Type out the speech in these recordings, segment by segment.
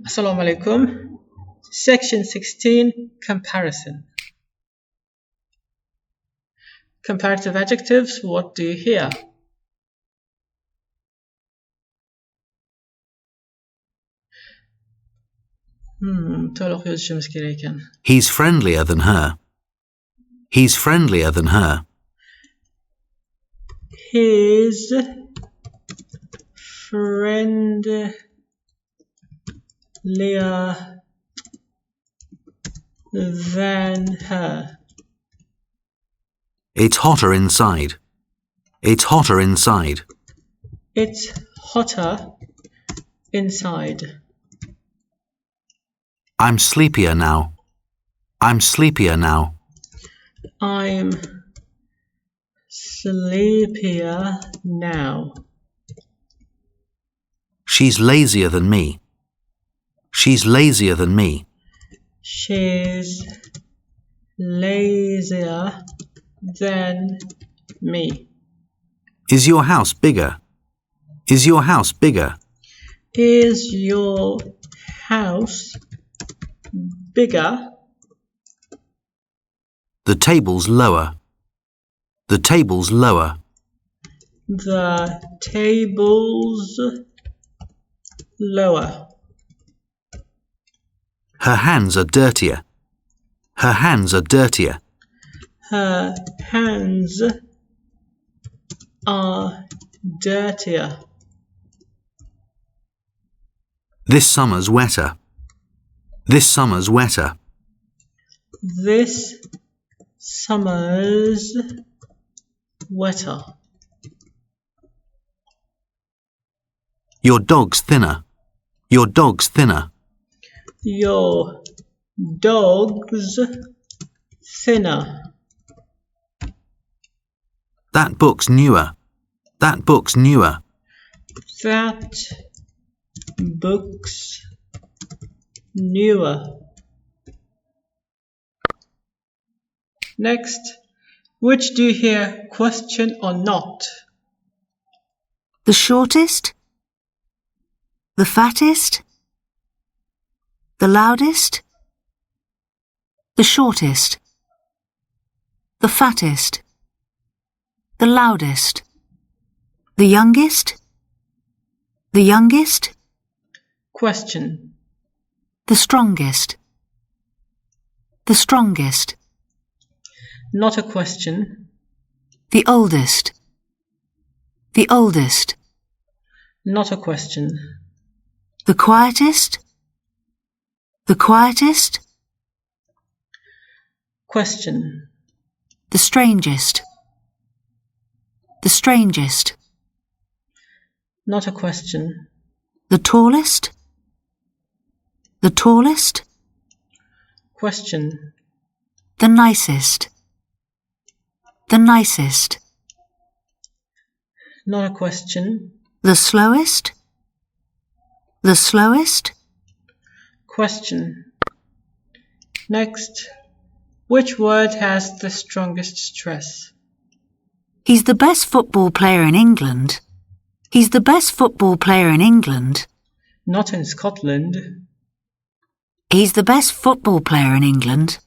Assalamu alaikum. Section 16, comparison. Comparative adjectives, what do you hear? To'liq yozishimiz kerak ekan. He's friendlier than her. He's friendlier than her. He's friendlier than her. It's hotter inside. It's hotter inside. It's hotter inside. I'm sleepier now. I'm sleepier now. I'm sleepier now. She's lazier than me. She's lazier than me. She's lazier than me. Is your house bigger? Is your house bigger? Is your house bigger? The table's lower. The table's lower. The table's lower. Her hands are dirtier. Her hands are dirtier. Her hands are dirtier. This summer's wetter. This summer's wetter. This summer's wetter. Your dog's thinner. Your dog's thinner. Your dog's thinner. That book's newer. That book's newer. That book's newer. Next, which do you hear, question or not? The shortest? The fattest? The loudest? The shortest? The fattest? The loudest? The youngest? The youngest? Question. The strongest? The strongest? Not a question. The oldest? The oldest? Not a question. The quietest? The quietest? Question. The strangest? The strangest? Not a question. The tallest? The tallest? Question. The nicest? The nicest? Not a question. The slowest? The slowest? Question. Next, which word has the strongest stress? He's the best football player in England. He's the best football player in England. Not in Scotland. He's the best football player in England.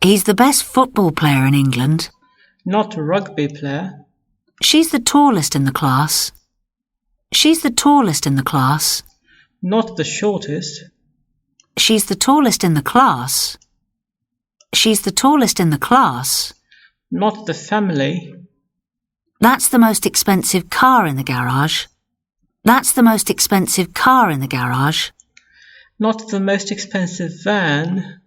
He's the best football player in England. Not rugby player. She's the tallest in the class. She's the tallest in the class. Not the shortest. She's the tallest in the class. She's the tallest in the class. Not the family. That's the most expensive car in the garage. That's the most expensive car in the garage. Not the most expensive van.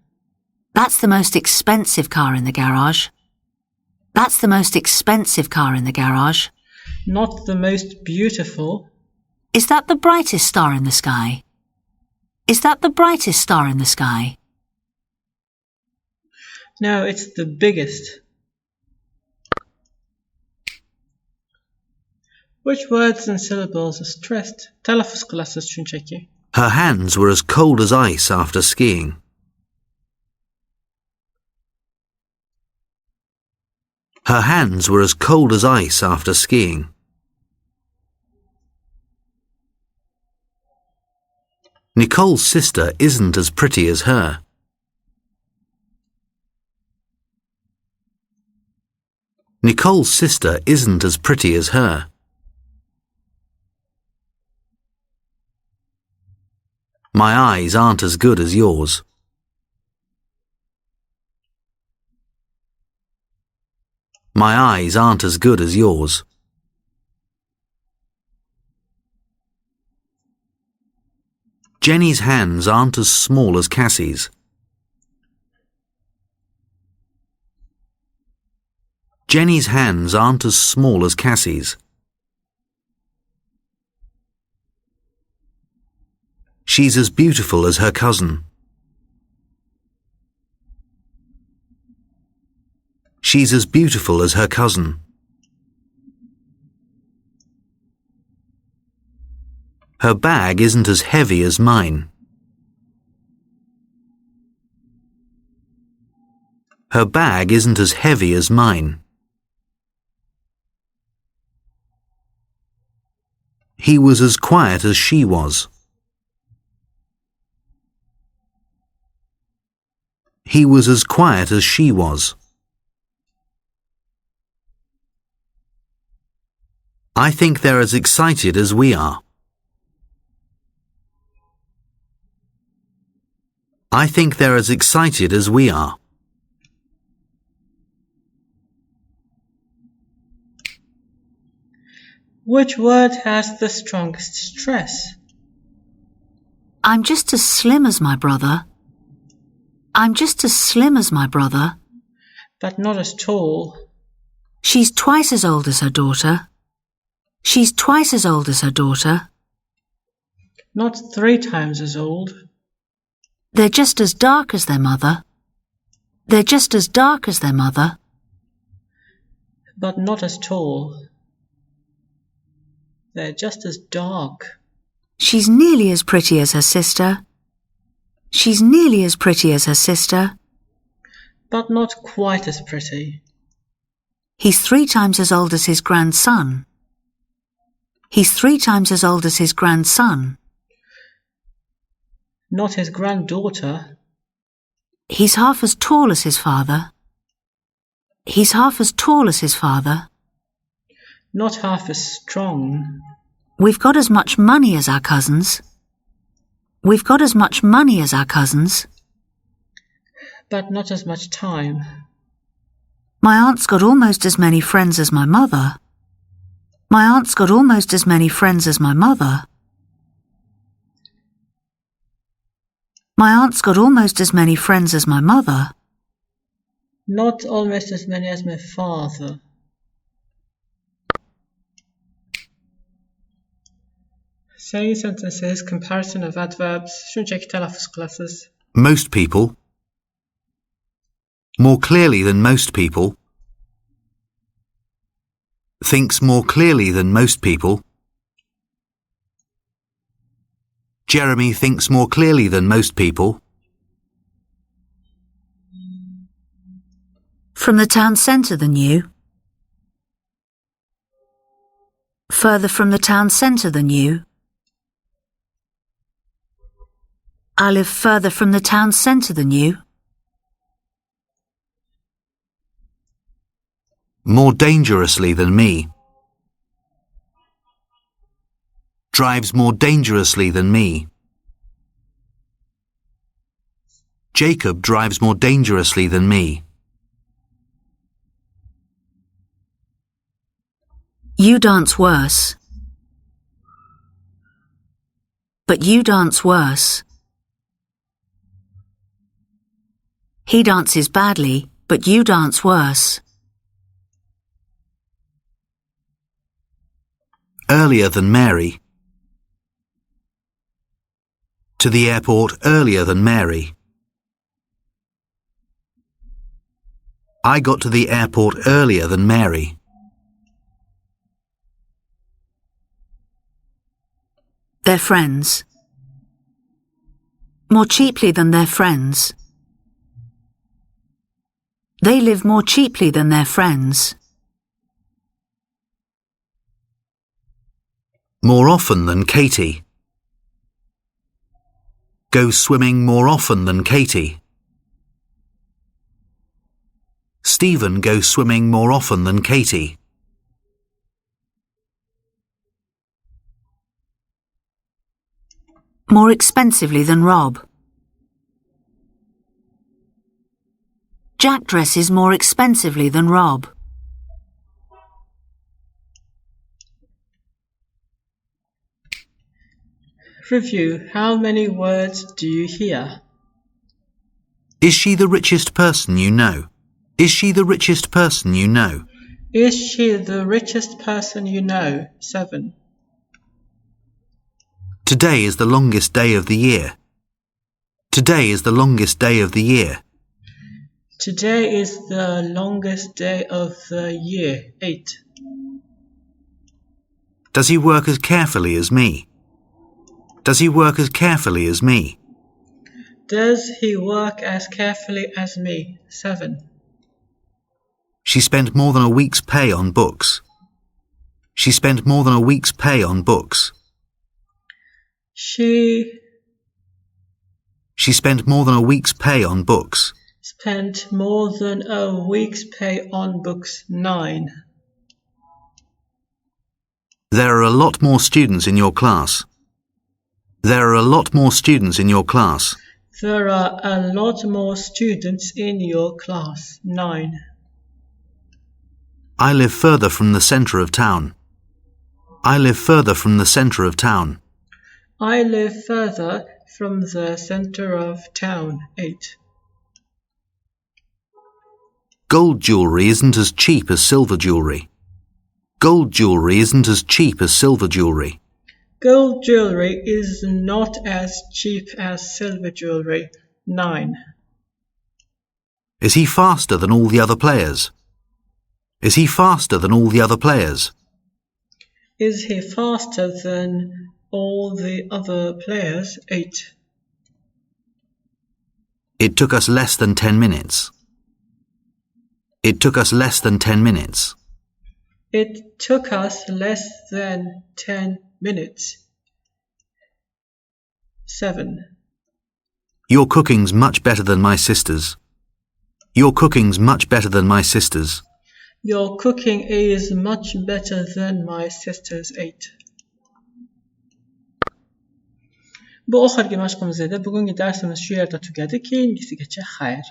That's the most expensive car in the garage. That's the most expensive car in the garage. Not the most beautiful. Is that the brightest star in the sky? Is that the brightest star in the sky? No, it's the biggest. Which words and syllables are stressed? Talaffuz qilasiz shunchaki. Her hands were as cold as ice after skiing. Her hands were as cold as ice after skiing. Nicole's sister isn't as pretty as her. Nicole's sister isn't as pretty as her. My eyes aren't as good as yours. My eyes aren't as good as yours. Jenny's hands aren't as small as Cassie's. Jenny's hands aren't as small as Cassie's. She's as beautiful as her cousin. She's as beautiful as her cousin. Her bag isn't as heavy as mine. Her bag isn't as heavy as mine. He was as quiet as she was. He was as quiet as she was. I think they're as excited as we are. I think they're as excited as we are. Which word has the strongest stress? I'm just as slim as my brother. I'm just as slim as my brother. But not as tall. She's twice as old as her daughter. She's twice as old as her daughter. Not 3 times as old. They're just as dark as their mother. They're just as dark as their mother. But not as tall. They're just as dark. She's nearly as pretty as her sister. She's nearly as pretty as her sister. But not quite as pretty. He's 3 times as old as his grandson. He's 3 times as old as his grandson. Not his granddaughter. He's half as tall as his father. He's half as tall as his father. Not half as strong. We've got as much money as our cousins. We've got as much money as our cousins. But not as much time. My aunt's got almost as many friends as my mother. My aunt's got almost as many friends as my mother. My aunt's got almost as many friends as my mother. Not almost as many as my father. Saying sentences, comparison of adverbs. Şuncaki telaffuz classes. Most people. More clearly than most people. Thinks more clearly than most people. Jeremy thinks more clearly than most people. From the town centre than you. Further from the town centre than you. I live further from the town centre than you. More dangerously than me. Drives more dangerously than me. Jacob drives more dangerously than me. You dance worse. But you dance worse. He dances badly, but you dance worse. Earlier than Mary. To the airport earlier than Mary. I got to the airport earlier than Mary. They're friends. More cheaply than their friends. They live more cheaply than their friends. More often than Katie. go swimming more often than Katie. Stephen goes swimming more often than Katie. More expensively than Rob. Jack dresses more expensively than Rob. Review. How many words do you hear? Is she the richest person you know? Is she the richest person you know? Is she the richest person you know? 7. Today is the longest day of the year. Today is the longest day of the year. Today is the longest day of the year. 8. Does he work as carefully as me? Does he work as carefully as me? Does he work as carefully as me? 7. She spent more than a week's pay on books. She spent more than a week's pay on books. She spent more than a week's pay on books. spent more than a week's pay on books. 9. There are a lot more students in your class. There are a lot more students in your class. There are a lot more students in your class. 9. I live further from the centre of town. I live further from the centre of town. I live further from the centre of town. 8. Gold jewellery isn't as cheap as silver jewellery. Gold jewellery isn't as cheap as silver jewellery. Gold jewellery is not as cheap as silver jewellery. 9. Is he faster than all the other players? Is he faster than all the other players? Is he faster than all the other players? 8. It took us less than 10 minutes. It took us less than 10 minutes. It took us less than 10 minutes. 7. Your cooking's much better than my sister's. Your cooking's much better than my sister's. Your cooking is much better than my sister's. 8. Bu oxirgi mashqimiz edi. Bugungi darsimiz shu yerda tugadi. Keyingisigacha xayr.